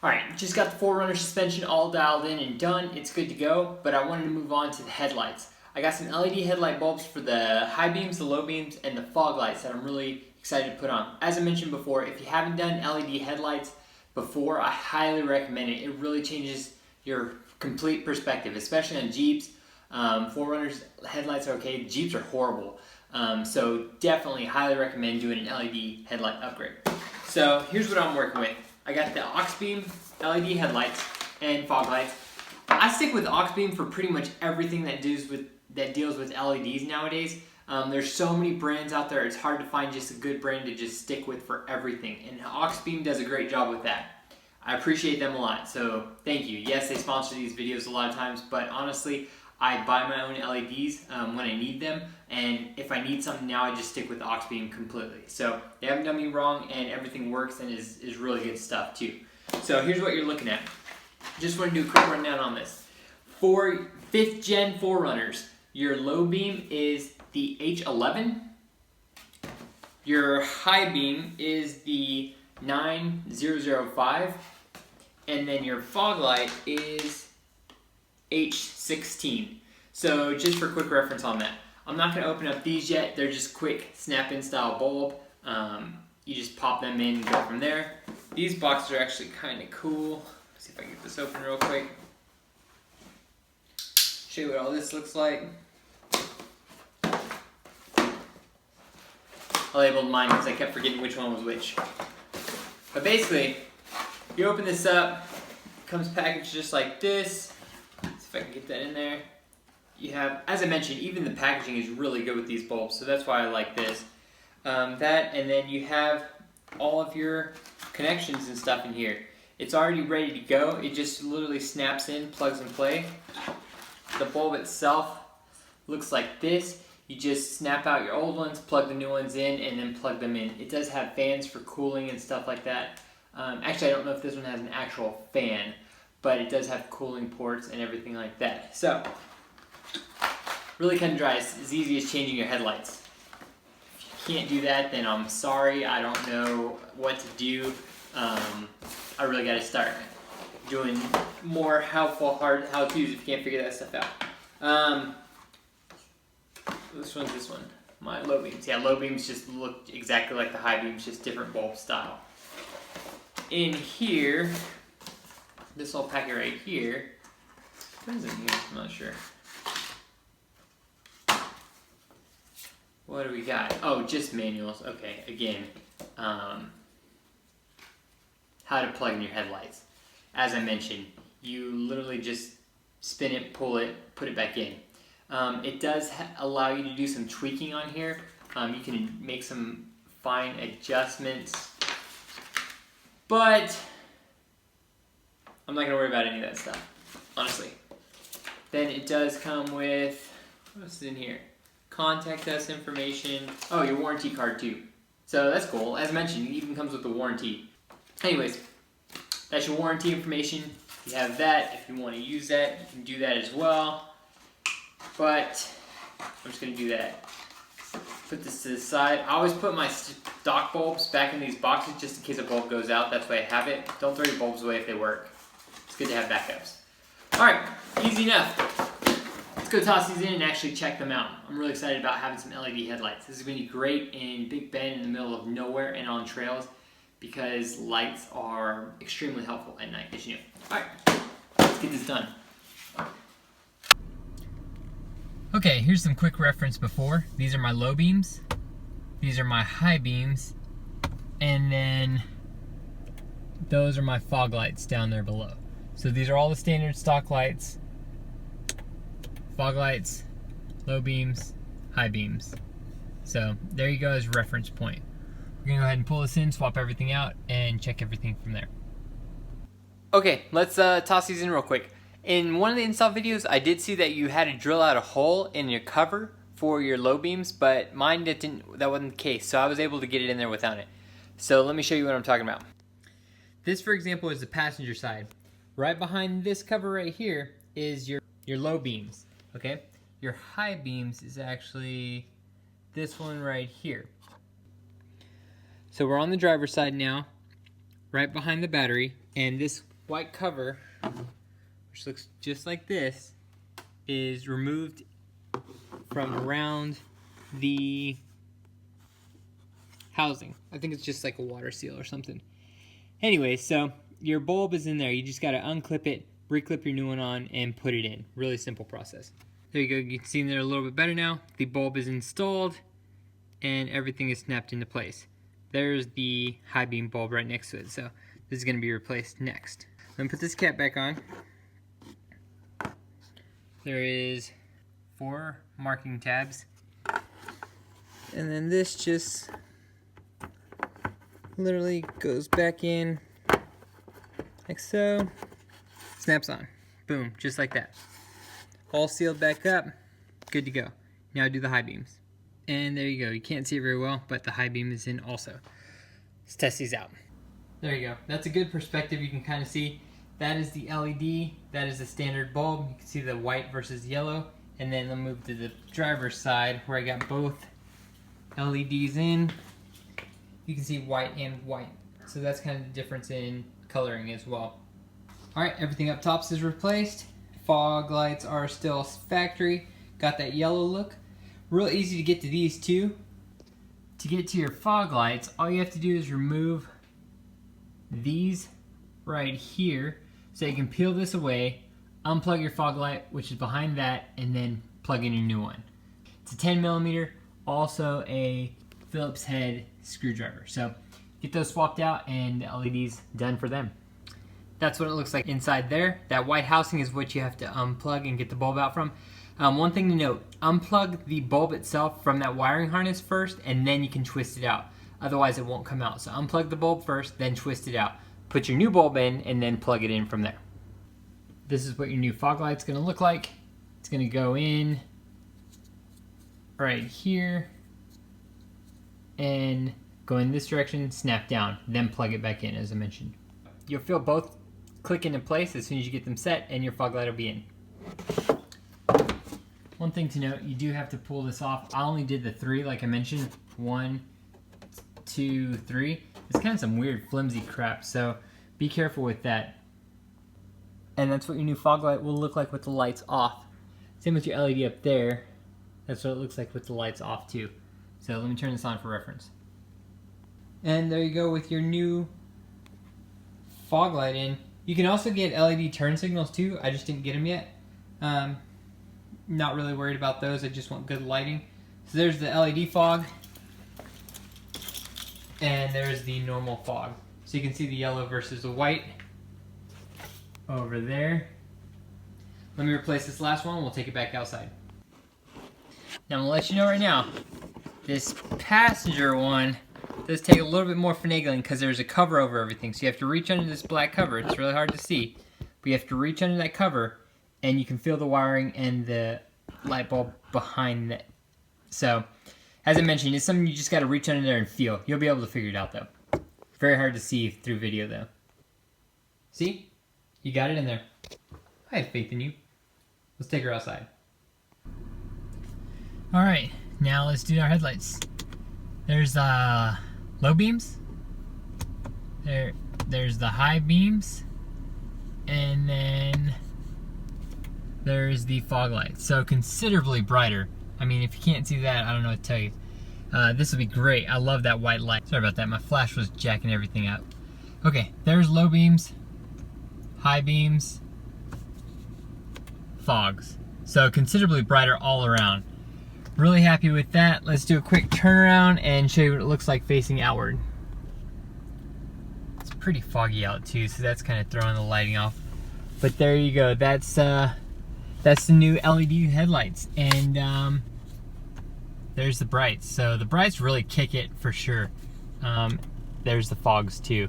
Alright, just got the 4Runner suspension all dialed in and done. It's good to go, but I wanted to move on to the headlights. I got some LED headlight bulbs for the high beams, the low beams, and the fog lights that I'm really excited to put on. As I mentioned before, if you haven't done LED headlights before, I highly recommend it. It really changes your complete perspective, especially on Jeeps. 4Runner's headlights are okay, Jeeps are horrible. So definitely highly recommend doing an LED headlight upgrade. So here's what I'm working with. I got the Auxbeam LED headlights and fog lights. I stick with Auxbeam for pretty much everything that deals with LEDs nowadays. There's so many brands out there, it's hard to find just a good brand to just stick with for everything. And Auxbeam does a great job with that. I appreciate them a lot, so thank you. Yes, they sponsor these videos a lot of times, but honestly, I buy my own LEDs when I need them, and if I need something now, I just stick with Auxbeam completely. So they haven't done me wrong, and everything works and is really good stuff too. So here's what you're looking at. Just want to do a quick rundown on this. For 5th gen 4Runners, your low beam is the H11. Your high beam is the 9005. And then your fog light is H16. So just for quick reference on that. I'm not going to open up these yet. They're just quick snap-in style bulb. You just pop them in and go from there. These boxes are actually kind of cool. Let's see if I can get this open real quick. Show you what all this looks like. I labeled mine because I kept forgetting which one was which. But basically, you open this up, it comes packaged just like this. Let's see if I can get that in there. You have, as I mentioned, even the packaging is really good with these bulbs, so that's why I like this. That, and then you have all of your connections and stuff in here. It's already ready to go. It just literally snaps in, plugs and play. The bulb itself looks like this. You just snap out your old ones, plug the new ones in, and then plug them in. It does have fans for cooling and stuff like that. Actually, I don't know if this one has an actual fan, but it does have cooling ports and everything like that. So, really cut and dry. It's as easy as changing your headlights. If you can't do that, then I'm sorry. I don't know what to do. I really got to start doing more helpful hard how-tos if you can't figure that stuff out. This one's this one. My low beams. Yeah, low beams just look exactly like the high beams, just different bulb style. In here, this whole packet right here, what is in here? I'm not sure. What do we got? Oh, just manuals. Okay, again, how to plug in your headlights. As I mentioned, you literally just spin it, pull it, put it back in. It does allow you to do some tweaking on here. You can make some fine adjustments, but I'm not going to worry about any of that stuff, honestly. Then it does come with, what's in here? Contact us information. Oh, your warranty card too. So that's cool. As I mentioned, it even comes with the warranty. Anyways, that's your warranty information. You have that. If you want to use that, you can do that as well. But I'm just going to do that. Put this to the side. I always put my stock bulbs back in these boxes just in case a bulb goes out. That's why I have it. Don't throw your bulbs away if they work. It's good to have backups. Alright, easy enough. Let's go toss these in and actually check them out. I'm really excited about having some LED headlights. This is going to be great in Big Bend in the middle of nowhere and on trails because lights are extremely helpful at night, as you know. Alright, let's get this done. Okay, here's some quick reference before. These are my low beams, these are my high beams, and then those are my fog lights down there below. So these are all the standard stock lights, fog lights, low beams, high beams. So there you go as a reference point. We're gonna go ahead and pull this in, swap everything out, and check everything from there. Okay, let's toss these in real quick. In one of the install videos, I did see that you had to drill out a hole in your cover for your low beams, but mine that wasn't the case, so I was able to get it in there without it. So let me show you what I'm talking about. This, for example, is the passenger side. Right behind this cover right here is your low beams, okay? Your high beams is actually this one right here. So we're on the driver's side now, right behind the battery, and this white cover, which looks just like this, is removed from around the housing. I think it's just like a water seal or something. Anyway, so your bulb is in there. You just got to unclip it, reclip your new one on, and put it in. Really simple process. There you go. You can see in there a little bit better now. The bulb is installed and everything is snapped into place. There's the high beam bulb right next to it. So this is going to be replaced next. Let me put this cap back on. There is 4 marking tabs. And then this just literally goes back in like so. Snaps on. Boom, just like that. All sealed back up. Good to go. Now do the high beams. And there you go. You can't see it very well, but the high beam is in also. Let's test these out. There you go. That's a good perspective. You can kind of see that is the LED. That is the standard bulb. You can see the white versus yellow. And then I'll move to the driver's side where I got both LEDs in. You can see white and white. So that's kind of the difference in coloring as well. Alright, everything up top is replaced. Fog lights are still factory. Got that yellow look. Real easy to get to these too. To get to your fog lights, all you have to do is remove these right here so you can peel this away, unplug your fog light, which is behind that, and then plug in your new one. It's a 10mm, also a Phillips head screwdriver. So get those swapped out and the LEDs done for them. That's what it looks like inside there. That white housing is what you have to unplug and get the bulb out from. One thing to note, unplug the bulb itself from that wiring harness first, and then you can twist it out. Otherwise it won't come out. So unplug the bulb first, then twist it out. Put your new bulb in, and then plug it in from there. This is what your new fog light's gonna look like. It's gonna go in right here, and go in this direction, snap down, then plug it back in as I mentioned. You'll feel both click into place as soon as you get them set, and your fog light will be in. One thing to note, you do have to pull this off. I only did the 3 like I mentioned. 1, 2, 3. It's kind of some weird flimsy crap, so be careful with that. And that's what your new fog light will look like with the lights off. Same with your LED up there. That's what it looks like with the lights off too. So let me turn this on for reference. And there you go with your new fog light in. You can also get LED turn signals too. I just didn't get them yet. Not really worried about those. I just want good lighting. So there's the LED fog. And there's the normal fog. So you can see the yellow versus the white over there. Let me replace this last one. We'll take it back outside. Now I'm going to let you know right now, this passenger one does take a little bit more finagling because there's a cover over everything. So you have to reach under this black cover. It's really hard to see. But you have to reach under that cover and you can feel the wiring and the light bulb behind it. So, as I mentioned, it's something you just got to reach under there and feel. You'll be able to figure it out though. Very hard to see through video though. See? You got it in there. I have faith in you. Let's take her outside. Alright, now let's do our headlights. There's the low beams. There's the high beams. And then there's the fog light. So considerably brighter. I mean, if you can't see that, I don't know what to tell you. This will be great. I love that white light. Sorry about that. My flash was jacking everything up. Okay, there's low beams, high beams, fogs. So considerably brighter all around. Really happy with that. Let's do a quick turnaround and show you what it looks like facing outward. It's pretty foggy out too, so that's kind of throwing the lighting off. But there you go. That's the new LED headlights, and there's the brights. So the brights really kick it for sure. There's the fogs too.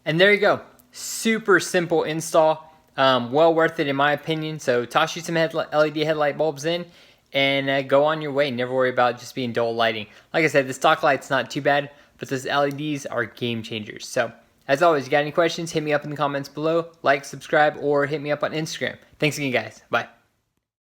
And there you go. Super simple install. Well worth it in my opinion. So toss you some LED headlight bulbs in and go on your way. Never worry about just being dull lighting. Like I said, the stock light's not too bad, but those LEDs are game changers. So as always, you got any questions, hit me up in the comments below. Like, subscribe, or hit me up on Instagram. Thanks again, guys. Bye.